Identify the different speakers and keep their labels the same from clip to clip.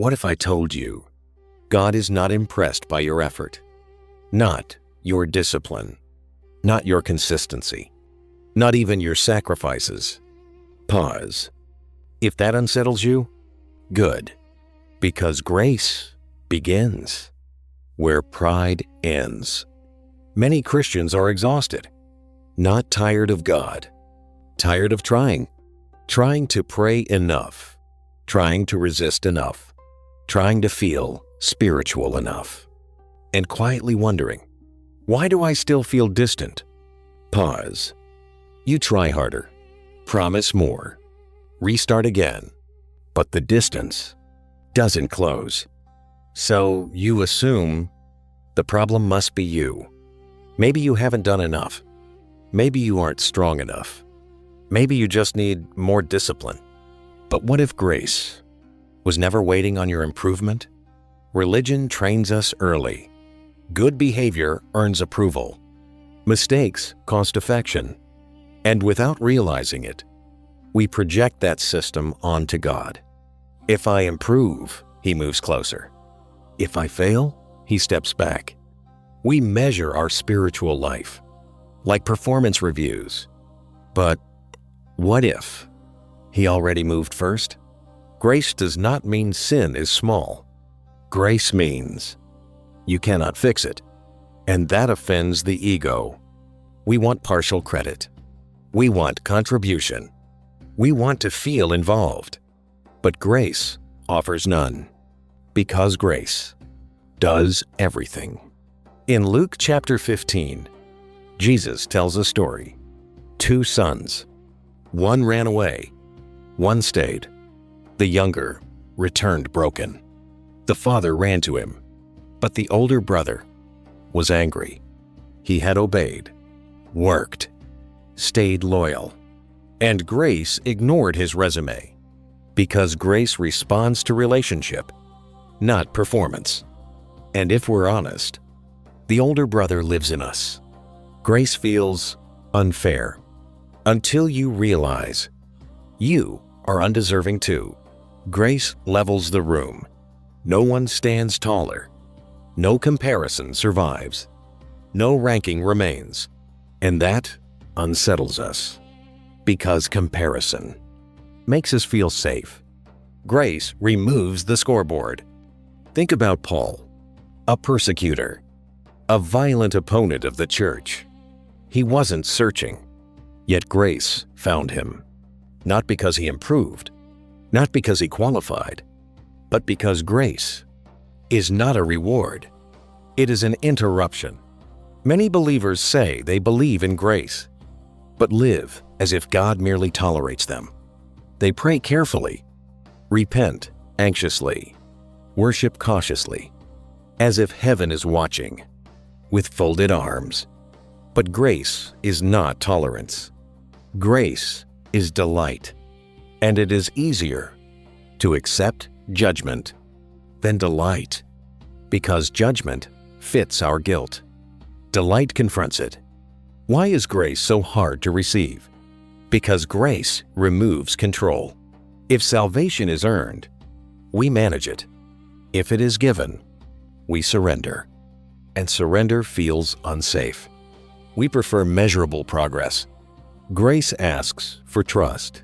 Speaker 1: What if I told you God is not impressed by your effort, not your discipline, not your consistency, not even your sacrifices? Pause. If that unsettles you, good, because grace begins where pride ends. Many Christians are exhausted, not tired of God, tired of trying to pray enough, trying to resist enough, trying to feel spiritual enough, and quietly wondering, why do I still feel distant? Pause. You try harder, promise more, restart again, but the distance doesn't close. So you assume the problem must be you. Maybe you haven't done enough. Maybe you aren't strong enough. Maybe you just need more discipline. But what if grace was never waiting on your improvement? Religion trains us early. Good behavior earns approval. Mistakes cost affection. And without realizing it, we project that system onto God. If I improve, He moves closer. If I fail, He steps back. We measure our spiritual life like performance reviews. But what if He already moved first? Grace does not mean sin is small. Grace means you cannot fix it, and that offends the ego. We want partial credit. We want contribution. We want to feel involved. But grace offers none, because grace does everything. In Luke chapter 15, Jesus tells a story. 2 sons. One ran away. One stayed. The younger returned broken. The father ran to him, but the older brother was angry. He had obeyed, worked, stayed loyal, and grace ignored his resume, because grace responds to relationship, not performance. And if we're honest, the older brother lives in us. Grace feels unfair until you realize you are undeserving too. Grace levels the room. No one stands taller. No comparison survives. No ranking remains. And that unsettles us, because comparison makes us feel safe. Grace removes the scoreboard. Think about Paul, a persecutor, a violent opponent of the church. He wasn't searching, yet grace found him. Not because he improved, not because he qualified, but because grace is not a reward. It is an interruption. Many believers say they believe in grace, but live as if God merely tolerates them. They pray carefully, repent anxiously, worship cautiously, as if heaven is watching, with folded arms. But grace is not tolerance. Grace is delight, and it is easier to accept judgment than delight, because judgment fits our guilt. Delight confronts it. Why is grace so hard to receive? Because grace removes control. If salvation is earned, we manage it. If it is given, we surrender. And surrender feels unsafe. We prefer measurable progress. Grace asks for trust.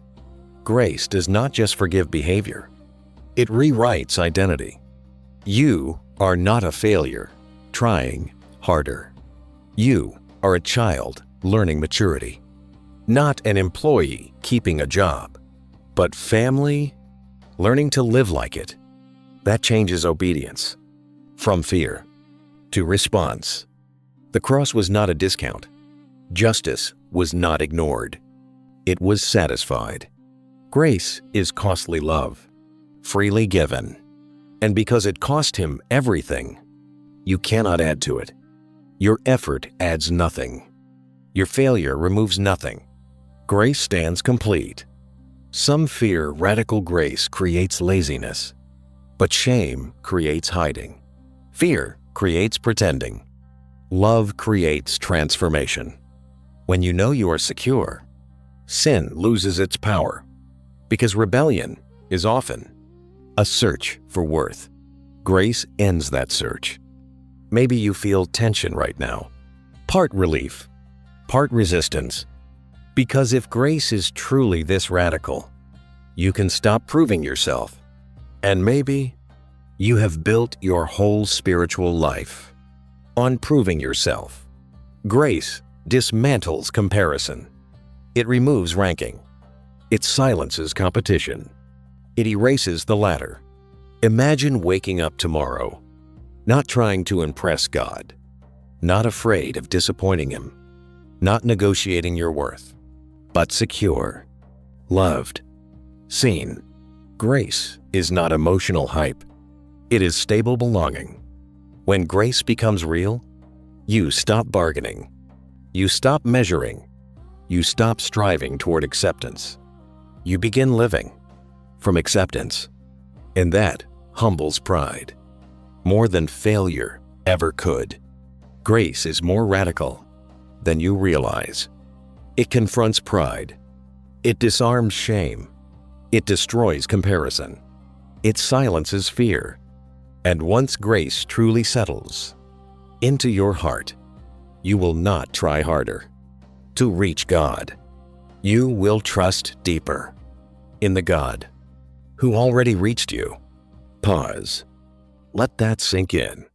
Speaker 1: Grace does not just forgive behavior. It rewrites identity. You are not a failure trying harder. You are a child learning maturity. Not an employee keeping a job, but family learning to live like it. That changes obedience from fear to response. The cross was not a discount. Justice was not ignored. It was satisfied. Grace is costly love, freely given. And because it cost him everything, you cannot add to it. Your effort adds nothing. Your failure removes nothing. Grace stands complete. Some fear radical grace creates laziness, but shame creates hiding. Fear creates pretending. Love creates transformation. When you know you are secure, sin loses its power, because rebellion is often a search for worth. Grace ends that search. Maybe you feel tension right now, part relief, part resistance. Because if grace is truly this radical, you can stop proving yourself. And maybe you have built your whole spiritual life on proving yourself. Grace dismantles comparison. It removes ranking. It silences competition. It erases the ladder. Imagine waking up tomorrow, not trying to impress God, not afraid of disappointing Him, not negotiating your worth, but secure, loved, seen. Grace is not emotional hype. It is stable belonging. When grace becomes real, you stop bargaining. You stop measuring. You stop striving toward acceptance. You begin living from acceptance. And that humbles pride more than failure ever could. Grace is more radical than you realize. It confronts pride. It disarms shame. It destroys comparison. It silences fear. And once grace truly settles into your heart, you will not try harder to reach God. You will trust deeper in the God who already reached you. Pause. Let that sink in.